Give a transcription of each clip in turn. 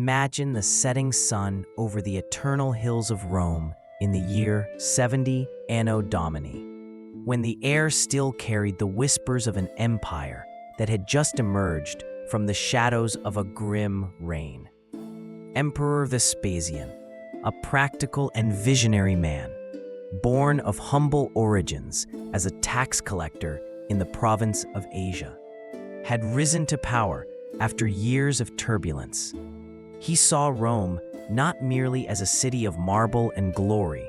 Imagine the setting sun over the eternal hills of Rome in the year 70 Anno Domini, when the air still carried the whispers of an empire that had just emerged from the shadows of a grim reign. Emperor Vespasian, a practical and visionary man, born of humble origins as a tax collector in the province of Asia, had risen to power after years of turbulence. He saw Rome not merely as a city of marble and glory,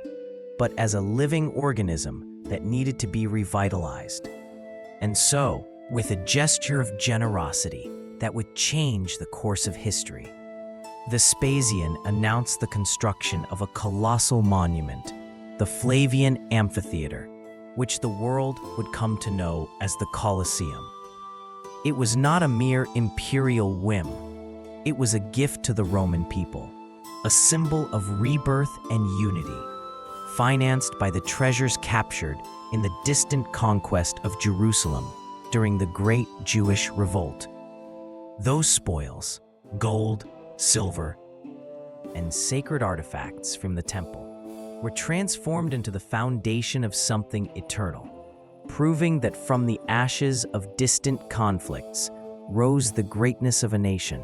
but as a living organism that needed to be revitalized. And so, with a gesture of generosity that would change the course of history, Vespasian announced the construction of a colossal monument, the Flavian amphitheater, which the world would come to know as the Colosseum. It was not a mere imperial whim. It was a gift to the Roman people, a symbol of rebirth and unity, financed by the treasures captured in the distant conquest of Jerusalem during the Great Jewish Revolt. Those spoils, gold, silver, and sacred artifacts from the temple, were transformed into the foundation of something eternal, proving that from the ashes of distant conflicts rose the greatness of a nation.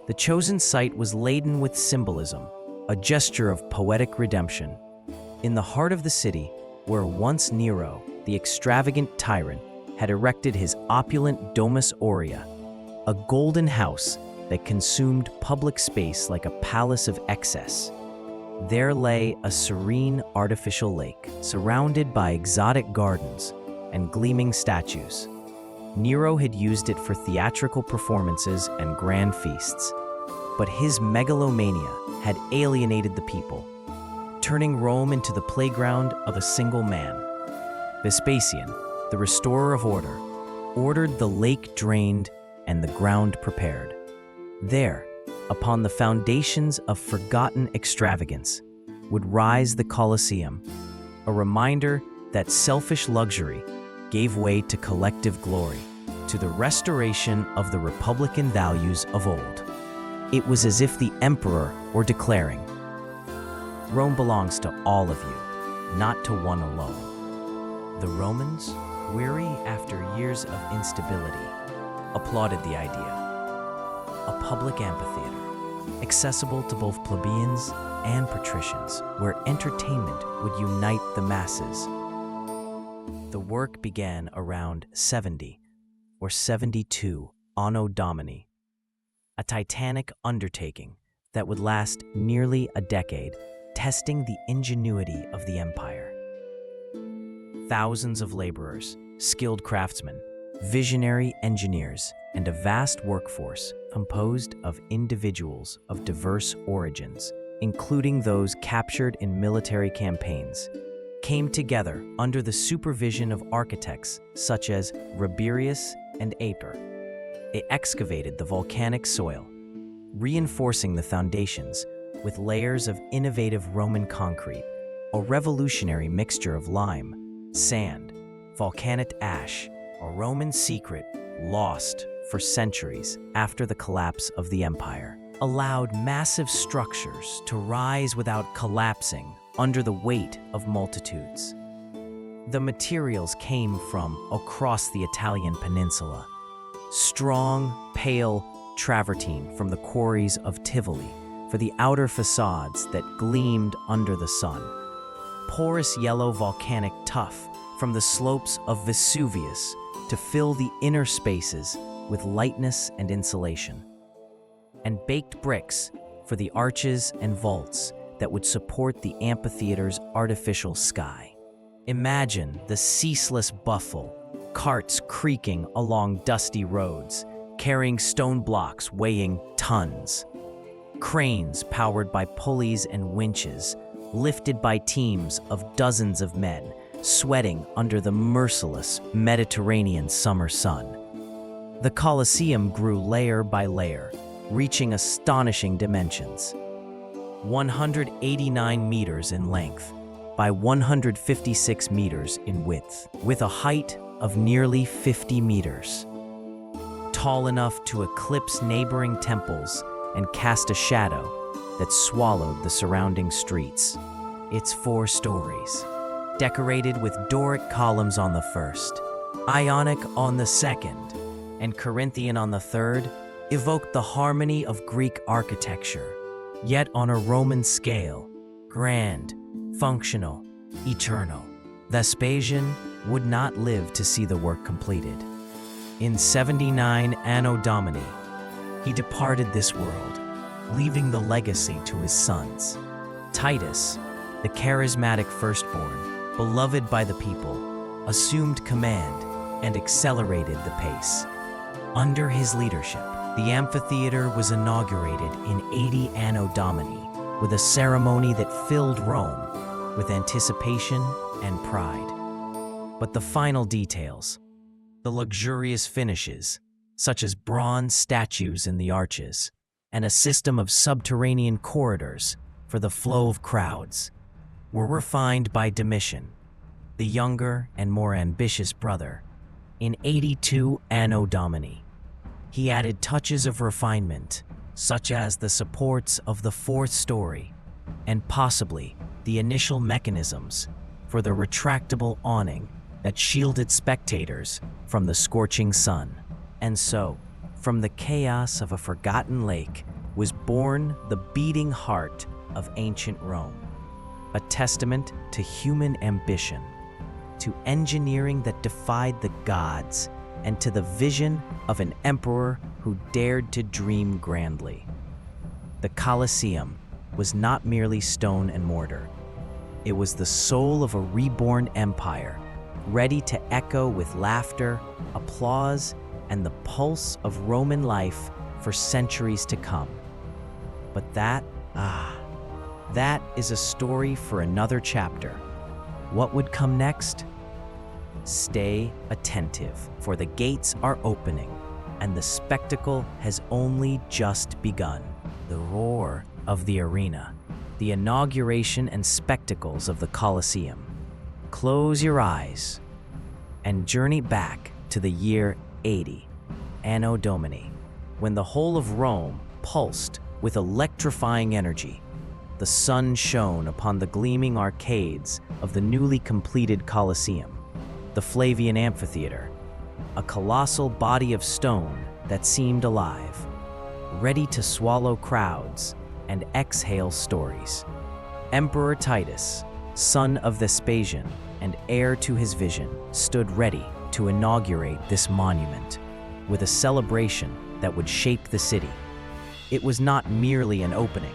The chosen site was laden with symbolism, a gesture of poetic redemption. In the heart of the city, where once Nero, the extravagant tyrant, had erected his opulent Domus Aurea, a golden house that consumed public space like a palace of excess, there lay a serene artificial lake, surrounded by exotic gardens and gleaming statues. Nero had used it for theatrical performances and grand feasts, but his megalomania had alienated the people, turning Rome into the playground of a single man. Vespasian, the restorer of order, ordered the lake drained and the ground prepared. There, upon the foundations of forgotten extravagance, would rise the Colosseum, a reminder that selfish luxury gave way to collective glory, to the restoration of the republican values of old. It was as if the emperor were declaring, "Rome belongs to all of you, not to one alone." The Romans, weary after years of instability, applauded the idea. A public amphitheater, accessible to both plebeians and patricians, where entertainment would unite the masses. The work began around 70 or 72 Anno Domini, a titanic undertaking that would last nearly a decade, testing the ingenuity of the empire. Thousands of laborers, skilled craftsmen, visionary engineers, and a vast workforce composed of individuals of diverse origins, including those captured in military campaigns, came together under the supervision of architects such as Rabirius and Aper. They excavated the volcanic soil, reinforcing the foundations with layers of innovative Roman concrete, a revolutionary mixture of lime, sand, volcanic ash, a Roman secret lost for centuries after the collapse of the empire, allowed massive structures to rise without collapsing under the weight of multitudes. The materials came from across the Italian peninsula. Strong, pale travertine from the quarries of Tivoli for the outer facades that gleamed under the sun. Porous yellow volcanic tuff from the slopes of Vesuvius to fill the inner spaces with lightness and insulation. And baked bricks for the arches and vaults that would support the amphitheater's artificial sky. Imagine the ceaseless bustle, carts creaking along dusty roads, carrying stone blocks weighing tons. Cranes powered by pulleys and winches, lifted by teams of dozens of men, sweating under the merciless Mediterranean summer sun. The Colosseum grew layer by layer, reaching astonishing dimensions. 189 meters in length by 156 meters in width, with a height of nearly 50 meters. Tall enough to eclipse neighboring temples and cast a shadow that swallowed the surrounding streets. Its 4 stories, decorated with Doric columns on the first, Ionic on the second, and Corinthian on the third, evoked the harmony of Greek architecture, yet on a Roman scale, grand, functional, eternal. Vespasian would not live to see the work completed. In 79 Anno Domini, he departed this world, leaving the legacy to his sons. Titus, the charismatic firstborn, beloved by the people, assumed command and accelerated the pace. Under his leadership, the amphitheater was inaugurated in 80 Anno Domini with a ceremony that filled Rome with anticipation and pride. But the final details, the luxurious finishes, such as bronze statues in the arches, and a system of subterranean corridors for the flow of crowds, were refined by Domitian, the younger and more ambitious brother. In 82 Anno Domini, he added touches of refinement, such as the supports of the 4th story, and possibly the initial mechanisms for the retractable awning that shielded spectators from the scorching sun. And so, from the chaos of a forgotten lake was born the beating heart of ancient Rome, a testament to human ambition, to engineering that defied the gods, and to the vision of an emperor who dared to dream grandly. The Colosseum was not merely stone and mortar. It was the soul of a reborn empire, ready to echo with laughter, applause, and the pulse of Roman life for centuries to come. But that is a story for another chapter. What would come next? Stay attentive, for the gates are opening, and the spectacle has only just begun. The roar of the arena, the inauguration and spectacles of the Colosseum. Close your eyes and journey back to the year 80, Anno Domini, when the whole of Rome pulsed with electrifying energy. The sun shone upon the gleaming arcades of the newly completed Colosseum, the Flavian amphitheater, a colossal body of stone that seemed alive, ready to swallow crowds and exhale stories. Emperor Titus, son of Vespasian and heir to his vision, stood ready to inaugurate this monument with a celebration that would shake the city. It was not merely an opening.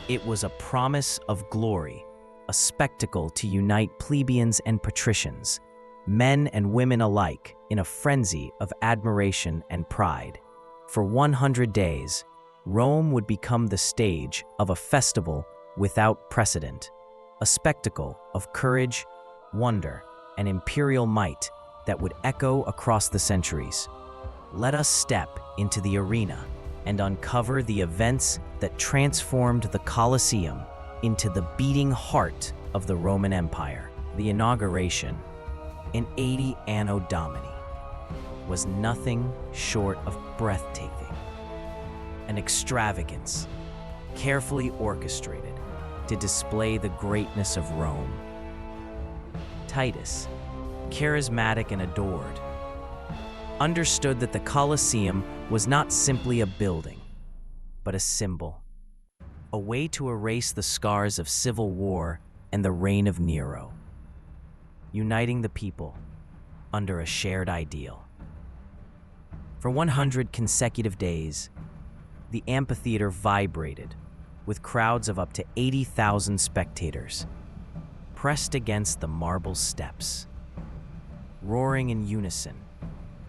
It was a promise of glory, a spectacle to unite plebeians and patricians, men and women alike, in a frenzy of admiration and pride. For 100 days, Rome would become the stage of a festival without precedent, a spectacle of courage, wonder, and imperial might that would echo across the centuries. Let us step into the arena and uncover the events that transformed the Colosseum into the beating heart of the Roman Empire. The inauguration in 80 Anno Domini was nothing short of breathtaking. An extravagance, carefully orchestrated to display the greatness of Rome. Titus, charismatic and adored, understood that the Colosseum was not simply a building, but a symbol, a way to erase the scars of civil war and the reign of Nero, uniting the people under a shared ideal. For 100 consecutive days, the amphitheater vibrated with crowds of up to 80,000 spectators, pressed against the marble steps, roaring in unison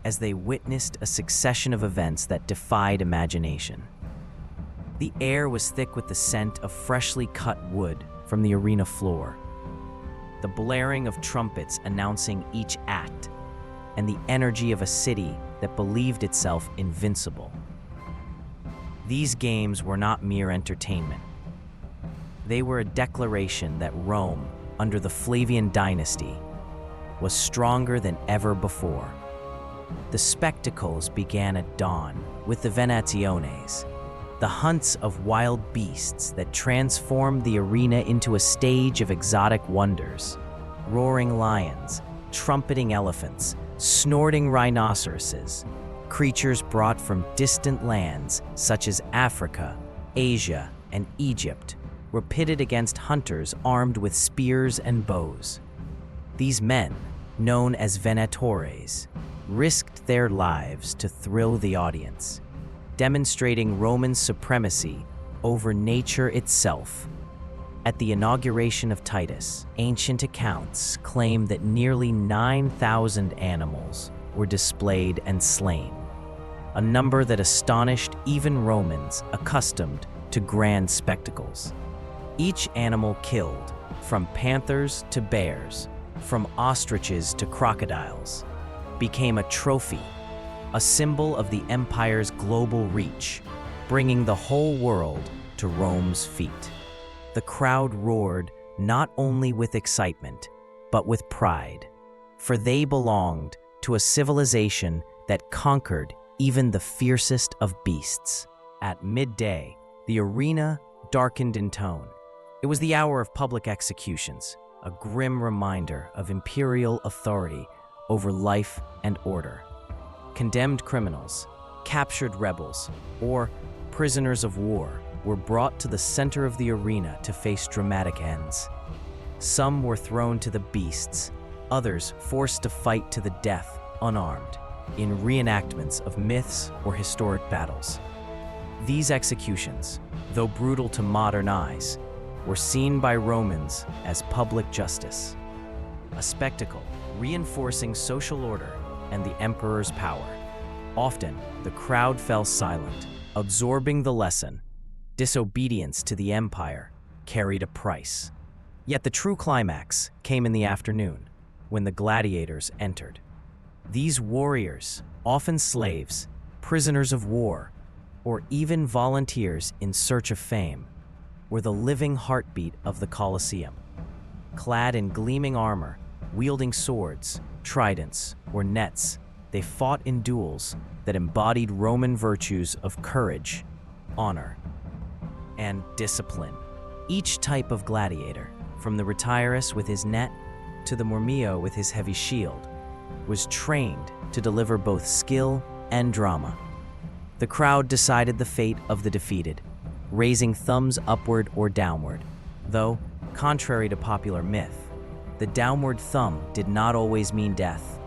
as they witnessed a succession of events that defied imagination. The air was thick with the scent of freshly cut wood from the arena floor, the blaring of trumpets announcing each act, and the energy of a city that believed itself invincible. These games were not mere entertainment. They were a declaration that Rome, under the Flavian dynasty, was stronger than ever before. The spectacles began at dawn with the Venationes, the hunts of wild beasts that transformed the arena into a stage of exotic wonders. Roaring lions, trumpeting elephants, snorting rhinoceroses, creatures brought from distant lands such as Africa, Asia, and Egypt were pitted against hunters armed with spears and bows. These men, known as venatores, risked their lives to thrill the audience, demonstrating Roman supremacy over nature itself. At the inauguration of Titus, ancient accounts claim that nearly 9,000 animals were displayed and slain, a number that astonished even Romans accustomed to grand spectacles. Each animal killed, from panthers to bears, from ostriches to crocodiles, became a trophy, a symbol of the empire's global reach, bringing the whole world to Rome's feet. The crowd roared not only with excitement, but with pride, for they belonged to a civilization that conquered even the fiercest of beasts. At midday, the arena darkened in tone. It was the hour of public executions, a grim reminder of imperial authority over life and order. Condemned criminals, captured rebels, or prisoners of war were brought to the center of the arena to face dramatic ends. Some were thrown to the beasts, others forced to fight to the death unarmed, in reenactments of myths or historic battles. These executions, though brutal to modern eyes, were seen by Romans as public justice, a spectacle reinforcing social order and the emperor's power. Often, the crowd fell silent, absorbing the lesson. Disobedience to the empire carried a price. Yet the true climax came in the afternoon, when the gladiators entered. These warriors, often slaves, prisoners of war, or even volunteers in search of fame, were the living heartbeat of the Colosseum. Clad in gleaming armor, wielding swords, tridents, or nets, they fought in duels that embodied Roman virtues of courage, honor, and discipline. Each type of gladiator, from the retiarius with his net to the murmillo with his heavy shield, was trained to deliver both skill and drama. The crowd decided the fate of the defeated, raising thumbs upward or downward, though, contrary to popular myth, the downward thumb did not always mean death.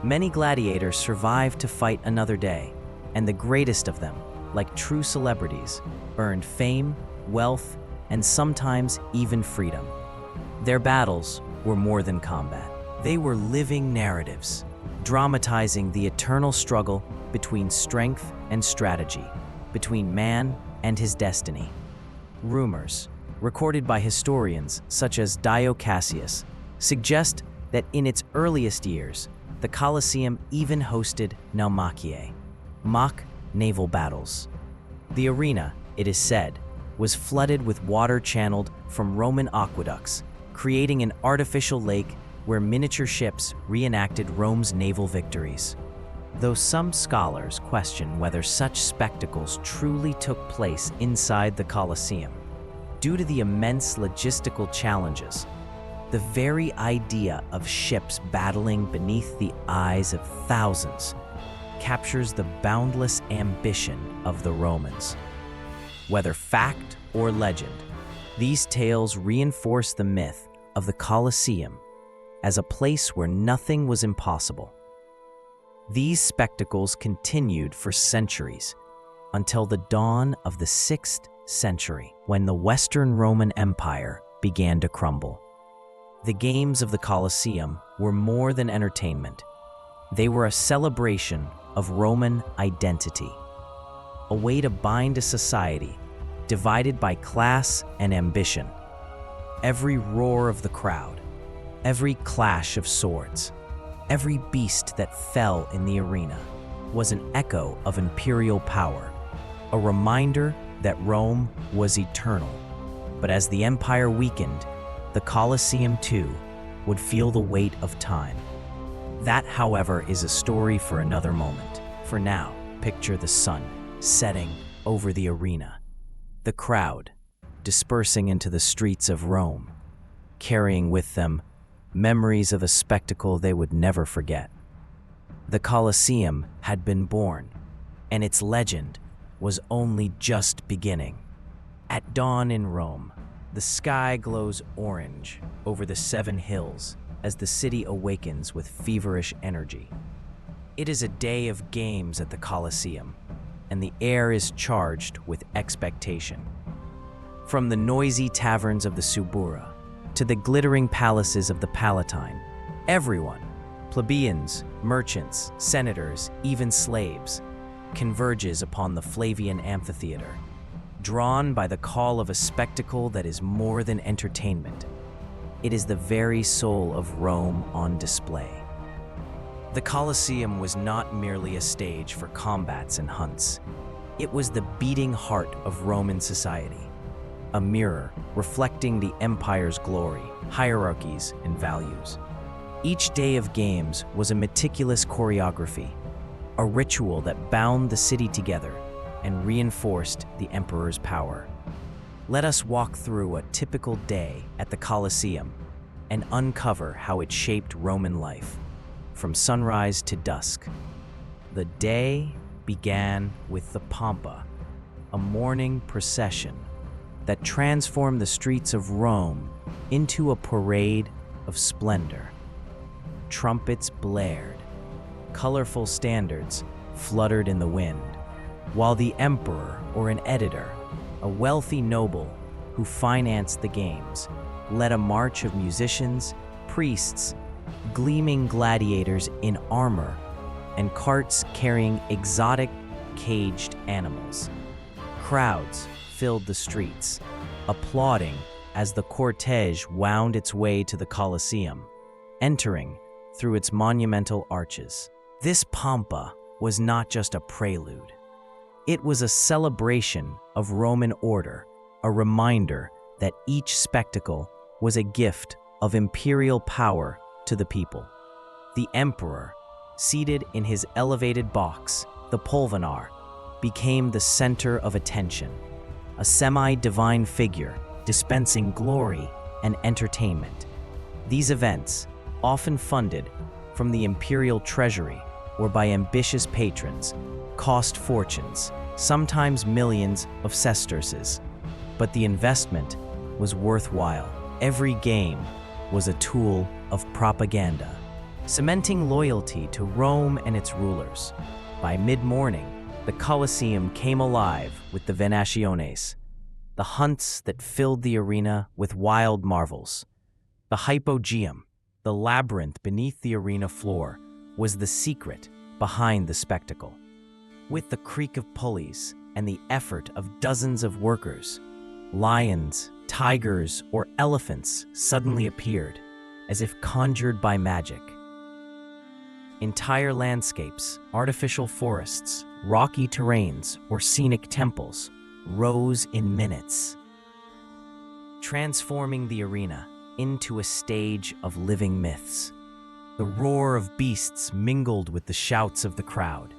Many gladiators survived to fight another day, and the greatest of them, like true celebrities, earned fame, wealth, and sometimes even freedom. Their battles were more than combat. They were living narratives, dramatizing the eternal struggle between strength and strategy, between man and his destiny. Rumors, recorded by historians such as Dio Cassius, suggest that in its earliest years, the Colosseum even hosted naumachiae, mock naval battles. The arena, it is said, was flooded with water channeled from Roman aqueducts, creating an artificial lake where miniature ships reenacted Rome's naval victories. Though some scholars question whether such spectacles truly took place inside the Colosseum, due to the immense logistical challenges, the very idea of ships battling beneath the eyes of thousands captures the boundless ambition of the Romans. Whether fact or legend, these tales reinforce the myth of the Colosseum as a place where nothing was impossible. These spectacles continued for centuries until the dawn of the 6th century, when the Western Roman Empire began to crumble. The games of the Colosseum were more than entertainment. They were a celebration of Roman identity, a way to bind a society divided by class and ambition. Every roar of the crowd, every clash of swords, every beast that fell in the arena was an echo of imperial power, a reminder that Rome was eternal. But as the empire weakened, the Colosseum too would feel the weight of time. That, however, is a story for another moment. For now, picture the sun setting over the arena, the crowd dispersing into the streets of Rome, carrying with them memories of a spectacle they would never forget. The Colosseum had been born, and its legend was only just beginning. At dawn in Rome, the sky glows orange over the 7 hills as the city awakens with feverish energy. It is a day of games at the Colosseum, and the air is charged with expectation. From the noisy taverns of the Subura to the glittering palaces of the Palatine, everyone, plebeians, merchants, senators, even slaves, converges upon the Flavian amphitheater, drawn by the call of a spectacle that is more than entertainment. It is the very soul of Rome on display. The Colosseum was not merely a stage for combats and hunts. It was the beating heart of Roman society, a mirror reflecting the empire's glory, hierarchies, and values. Each day of games was a meticulous choreography, a ritual that bound the city together and reinforced the emperor's power. Let us walk through a typical day at the Colosseum and uncover how it shaped Roman life, from sunrise to dusk. The day began with the Pompa, a morning procession that transformed the streets of Rome into a parade of splendor. Trumpets blared, colorful standards fluttered in the wind, while the emperor or an editor, a wealthy noble who financed the games, led a march of musicians, priests, gleaming gladiators in armor, and carts carrying exotic caged animals. Crowds filled the streets, applauding as the cortege wound its way to the Colosseum, entering through its monumental arches. This pompa was not just a prelude. It was a celebration of Roman order, a reminder that each spectacle was a gift of imperial power to the people. The emperor, seated in his elevated box, the pulvinar, became the center of attention, a semi-divine figure dispensing glory and entertainment. These events, often funded from the imperial treasury or by ambitious patrons, cost fortunes, sometimes millions of sesterces. But the investment was worthwhile. Every game was a tool of propaganda, cementing loyalty to Rome and its rulers. By mid-morning, the Colosseum came alive with the Venationes, the hunts that filled the arena with wild marvels. The hypogeum, the labyrinth beneath the arena floor, was the secret behind the spectacle. With the creak of pulleys and the effort of dozens of workers, lions, tigers, or elephants suddenly appeared, as if conjured by magic. Entire landscapes, artificial forests, rocky terrains, or scenic temples rose in minutes, transforming the arena into a stage of living myths. The roar of beasts mingled with the shouts of the crowd,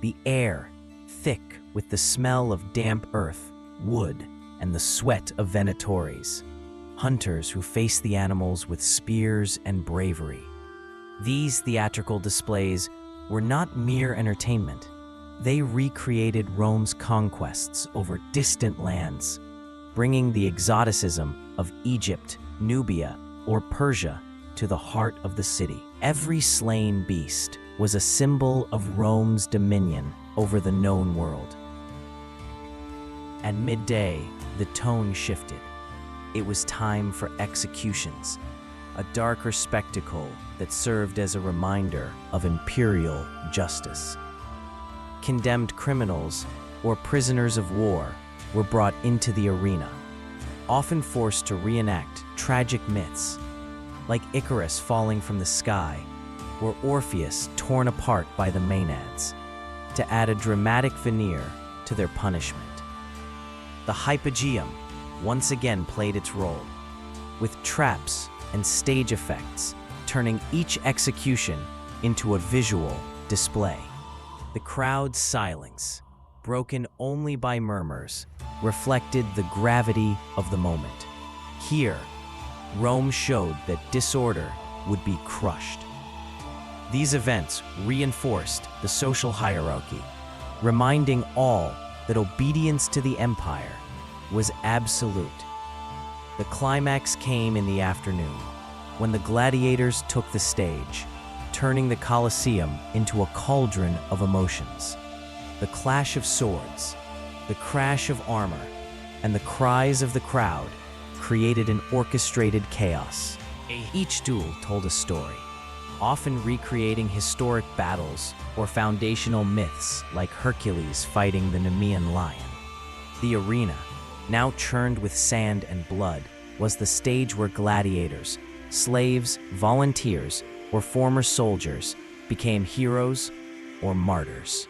the air thick with the smell of damp earth, wood, and the sweat of venatores, hunters who faced the animals with spears and bravery. These theatrical displays were not mere entertainment. They recreated Rome's conquests over distant lands, bringing the exoticism of Egypt, Nubia, or Persia to the heart of the city. Every slain beast was a symbol of Rome's dominion over the known world. At midday, the tone shifted. It was time for executions, a darker spectacle that served as a reminder of imperial justice. Condemned criminals or prisoners of war were brought into the arena, often forced to reenact tragic myths, like Icarus falling from the sky or Orpheus torn apart by the Maenads, to add a dramatic veneer to their punishment. The hypogeum once again played its role, with traps and stage effects turning each execution into a visual display. The crowd's silence broken only by murmurs, reflected the gravity of the moment. Here, Rome showed that disorder would be crushed. These events reinforced the social hierarchy, reminding all that obedience to the empire was absolute. The climax came in the afternoon, when the gladiators took the stage, turning the Colosseum into a cauldron of emotions. The clash of swords, the crash of armor, and the cries of the crowd created an orchestrated chaos. Each duel told a story, often recreating historic battles or foundational myths like Hercules fighting the Nemean lion. The arena, now churned with sand and blood, was the stage where gladiators, slaves, volunteers, or former soldiers became heroes or martyrs.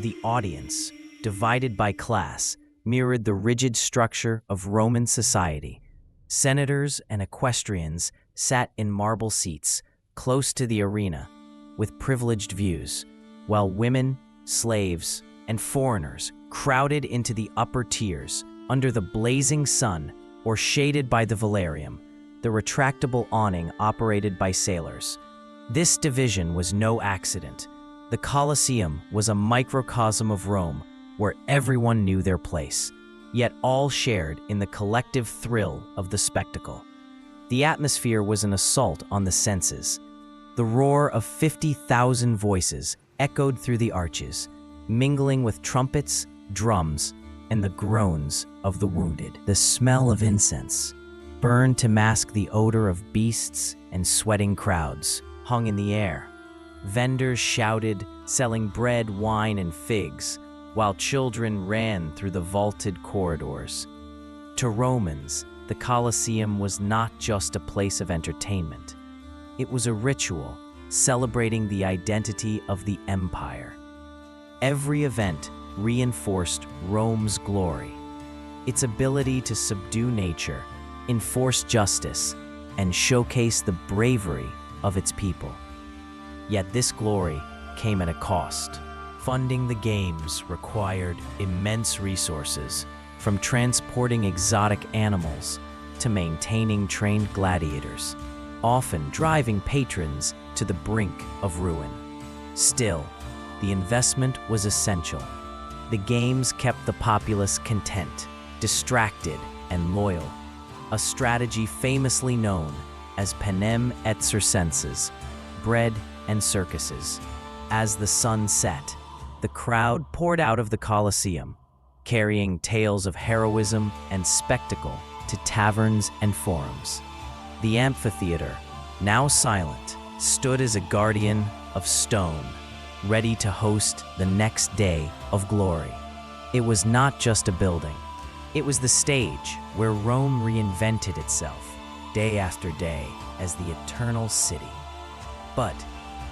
The audience, divided by class, mirrored the rigid structure of Roman society. Senators and equestrians sat in marble seats close to the arena with privileged views, while women, slaves, and foreigners crowded into the upper tiers under the blazing sun or shaded by the velarium, the retractable awning operated by sailors. This division was no accident. The Colosseum was a microcosm of Rome where everyone knew their place, yet all shared in the collective thrill of the spectacle. The atmosphere was an assault on the senses. The roar of 50,000 voices echoed through the arches, mingling with trumpets, drums, and the groans of the wounded. The smell of incense, burned to mask the odor of beasts and sweating crowds, hung in the air. Vendors shouted, selling bread, wine, and figs, while children ran through the vaulted corridors. To Romans, the Colosseum was not just a place of entertainment. It was a ritual celebrating the identity of the empire. Every event reinforced Rome's glory, its ability to subdue nature, enforce justice, and showcase the bravery of its people. Yet this glory came at a cost. Funding the games required immense resources, from transporting exotic animals to maintaining trained gladiators, often driving patrons to the brink of ruin. Still, the investment was essential. The games kept the populace content, distracted, and loyal, a strategy famously known as panem et circenses, bread and circuses. As the sun set, the crowd poured out of the Colosseum, carrying tales of heroism and spectacle to taverns and forums. The amphitheater, now silent, stood as a guardian of stone, ready to host the next day of glory. It was not just a building. It was the stage where Rome reinvented itself, day after day, as the eternal city. But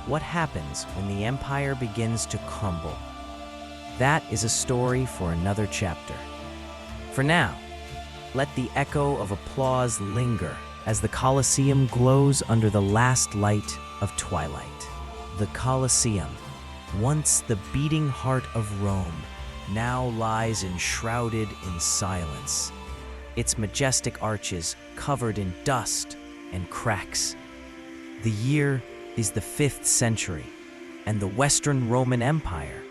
what happens when the empire begins to crumble? That is a story for another chapter. For now, let the echo of applause linger as the Colosseum glows under the last light of twilight. The Colosseum, once the beating heart of Rome, now lies enshrouded in silence, its majestic arches covered in dust and cracks. The year is the 5th century, and the Western Roman Empire,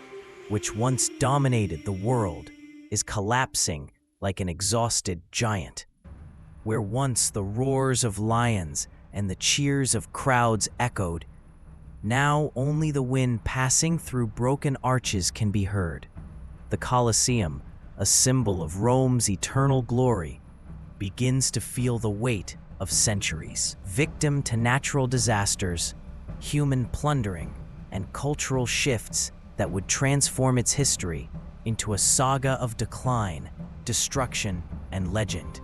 which once dominated the world, is collapsing like an exhausted giant. Where once the roars of lions and the cheers of crowds echoed, now only the wind passing through broken arches can be heard. The Colosseum, a symbol of Rome's eternal glory, begins to feel the weight of centuries. Victim to natural disasters, human plundering, and cultural shifts that would transform its history into a saga of decline, destruction, and legend.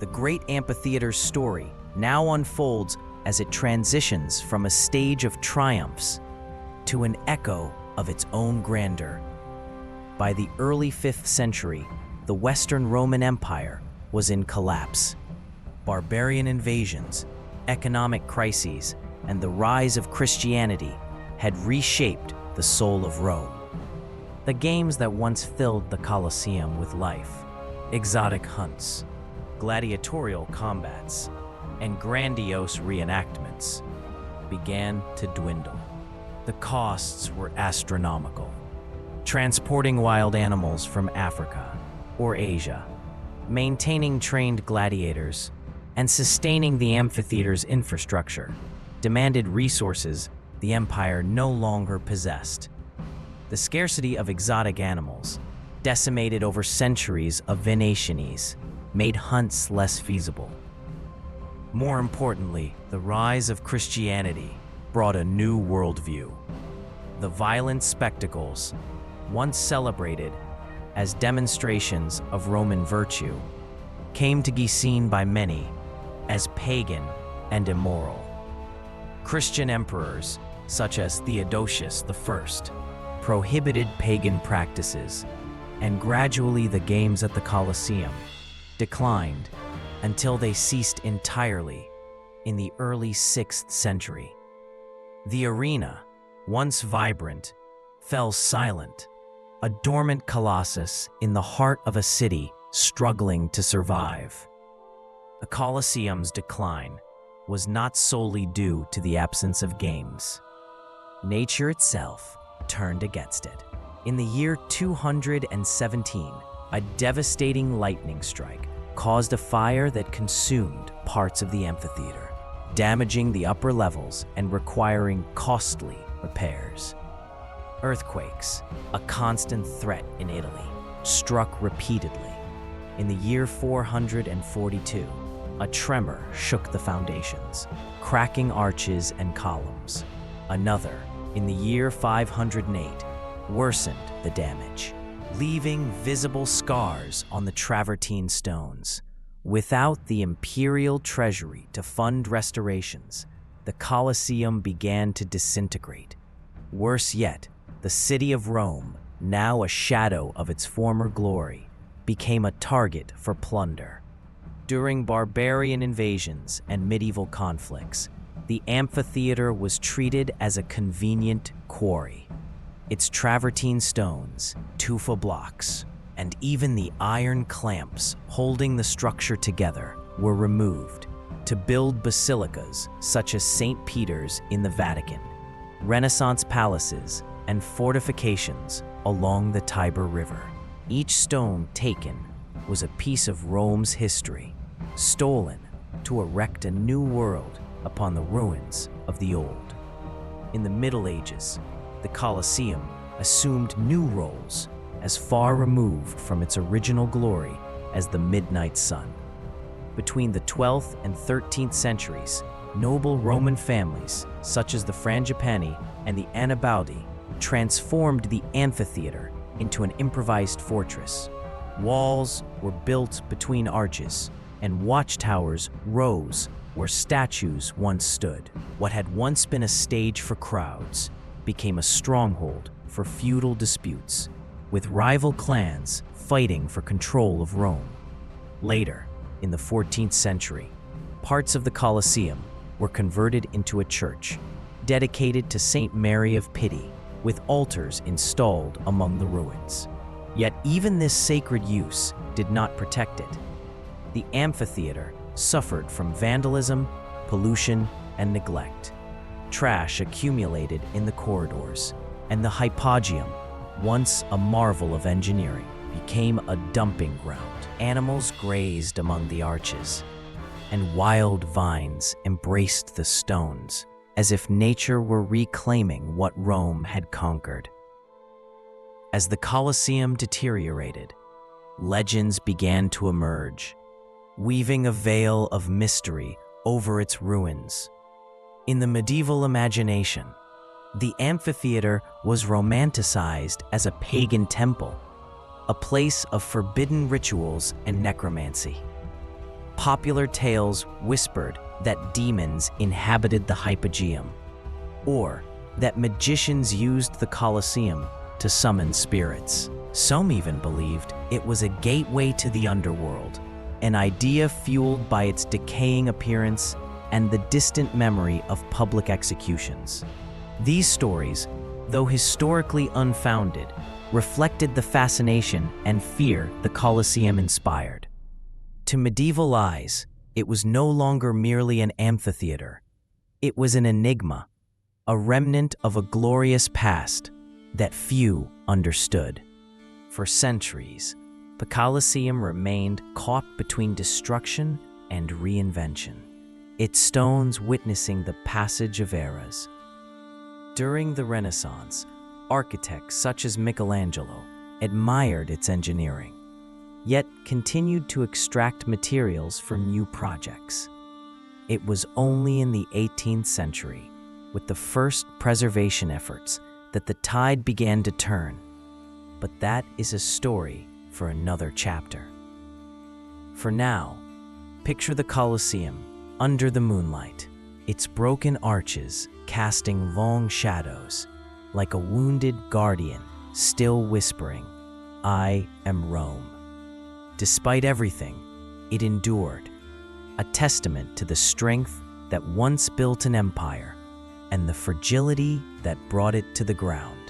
The great amphitheater's story now unfolds as it transitions from a stage of triumphs to an echo of its own grandeur. By the early 5th century, the Western Roman Empire was in collapse. Barbarian invasions, economic crises, and the rise of Christianity had reshaped the soul of Rome. The games that once filled the Colosseum with life, exotic hunts, gladiatorial combats, and grandiose reenactments, began to dwindle. The costs were astronomical. Transporting wild animals from Africa or Asia, maintaining trained gladiators, and sustaining the amphitheater's infrastructure demanded resources the empire no longer possessed. The scarcity of exotic animals, decimated over centuries of venationese, made hunts less feasible. More importantly, the rise of Christianity brought a new worldview. The violent spectacles, once celebrated as demonstrations of Roman virtue, came to be seen by many as pagan and immoral. Christian emperors, such as Theodosius I, prohibited pagan practices, and gradually the games at the Colosseum declined until they ceased entirely in the early 6th century. The arena, once vibrant, fell silent, a dormant colossus in the heart of a city struggling to survive. The Colosseum's decline was not solely due to the absence of games. Nature itself turned against it. In the year 217, a devastating lightning strike caused a fire that consumed parts of the amphitheater, damaging the upper levels and requiring costly repairs. Earthquakes, a constant threat in Italy, struck repeatedly. In the year 442, a tremor shook the foundations, cracking arches and columns. Another, in the year 508, worsened the damage, leaving visible scars on the travertine stones. Without the imperial treasury to fund restorations, the Colosseum began to disintegrate. Worse yet, the city of Rome, now a shadow of its former glory, became a target for plunder. During barbarian invasions and medieval conflicts, the amphitheater was treated as a convenient quarry. Its travertine stones, tufa blocks, and even the iron clamps holding the structure together were removed to build basilicas such as St. Peter's in the Vatican, Renaissance palaces, and fortifications along the Tiber River. Each stone taken was a piece of Rome's history, stolen to erect a new world upon the ruins of the old. In the Middle Ages, the Colosseum assumed new roles, as far removed from its original glory as the midnight sun. Between the 12th and 13th centuries, noble Roman families, such as the Frangipani and the Annibaldi, transformed the amphitheater into an improvised fortress. Walls were built between arches, and watchtowers rose where statues once stood. What had once been a stage for crowds became a stronghold for feudal disputes, with rival clans fighting for control of Rome. Later, in the 14th century, parts of the Colosseum were converted into a church dedicated to Saint Mary of Pity, with altars installed among the ruins. Yet even this sacred use did not protect it. The amphitheater suffered from vandalism, pollution, and neglect. Trash accumulated in the corridors, and the hypogeum, once a marvel of engineering, became a dumping ground. Animals grazed among the arches, and wild vines embraced the stones, as if nature were reclaiming what Rome had conquered. As the Colosseum deteriorated, legends began to emerge, weaving a veil of mystery over its ruins. In the medieval imagination, the amphitheater was romanticized as a pagan temple, a place of forbidden rituals and necromancy. Popular tales whispered that demons inhabited the hypogeum, or that magicians used the Colosseum to summon spirits. Some even believed it was a gateway to the underworld, an idea fueled by its decaying appearance and the distant memory of public executions. These stories, though historically unfounded, reflected the fascination and fear the Colosseum inspired. To medieval eyes, it was no longer merely an amphitheater. It was an enigma, a remnant of a glorious past that few understood. For centuries, the Colosseum remained caught between destruction and reinvention, its stones witnessing the passage of eras. During the Renaissance, architects such as Michelangelo admired its engineering, yet continued to extract materials for new projects. It was only in the 18th century, with the first preservation efforts, that the tide began to turn. But that is a story for another chapter. For now, picture the Colosseum under the moonlight, its broken arches casting long shadows, like a wounded guardian still whispering, "I am Rome." Despite everything, it endured, a testament to the strength that once built an empire and the fragility that brought it to the ground.